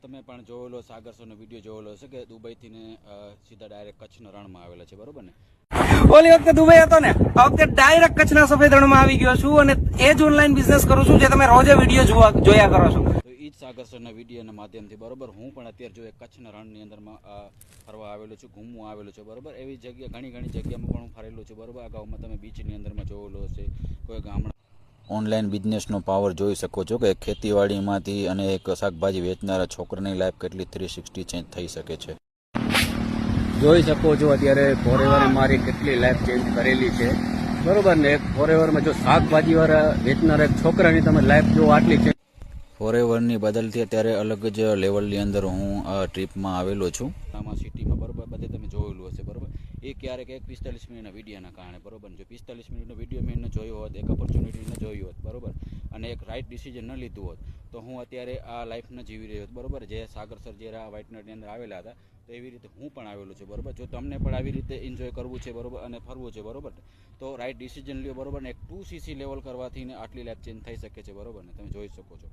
તમે પણ જોયેલો સાગર સરનો વિડીયો જોયેલો હશે કે દુબઈથી ને સીધા ડાયરેક્ટ કચ્છના રણમાં આવેલા છે, બરોબર ને? ઓલી વખતે દુબઈ હતો ને, આ વખતે ડાયરેક્ટ કચ્છના સફેદ રણમાં આવી ગયો છું અને એ જ ઓનલાઈન બિઝનેસ કરું છું જે તમે રોજે વિડીયો જોયા કરો છો. તો એ જ સાગર સરના વિડીયોના માધ્યમથી બરોબર હું પણ અત્યારે જો કચ્છના રણની અંદરમાં ફરવા આવેલો છું, ઘૂમવા આવેલો છું, બરોબર. એવી જગ્યા ઘણી જગ્યામાં પણ હું ફરેલું છું, બરોબર. અગાઉમાં તમે બીચની અંદરમાં જોયેલો હશે, કોઈ ગામડા ઓનલાઈન બિઝનેસનો પાવર જોઈ શકો છો કે ખેતીવાડીમાંથી અને એક શાકભાજી વેચનારા છોકરાની લાઈફ કેટલી 360 ચેન્જ થઈ શકે છે. જોઈ શકો છો અત્યારે ફોરેવર મારી કેટલી લાઈફ ચેન્જ કરેલી છે, બરોબર ને. એક ફોરેવરમાં જો શાકભાજી વાળા વેચનારા એક છોકરાની તમે લાઈફ જો આટલી છે. ફોરેવરની બદલથી અત્યારે અલગ જ લેવલની અંદર હું ટ્રીપમાં આવેલો છું આમાં સિટીમાં, બરોબર. બધે તમે જોયેલું હશે, બરોબર. એ ક્યારેક 45 મિનિટના વિડીયોના કારણે, બરોબર. જો 45 મિનિટનો વિડીયો મેં જોયો હોત, એક ઓપોર્ચ્યુનિટી ન જોઈ હોત, બરોબર, અને એક રાઇટ ડિસિઝન ન લીધું હોત તો હું અત્યારે આ લાઈફ ન જીવી રહ્યો હોત, બરોબર. જે સાગર સર જે વ્હાઇટનરની અંદર આવેલા હતા, તો એવી રીતે હું પણ આવેલો છું, બરોબર. જો તમને પણ આવી રીતે એન્જોય કરવું છે, બરોબર, અને ફરવું છે, બરોબર, તો રાઇટ ડિસિઝન લ્યો, બરોબર ને. એક 2cc લેવલ કરવાથી ને આટલી લાઈફ ચેન્જ થઈ શકે છે, બરોબર ને. તમે જોઈ શકો છો.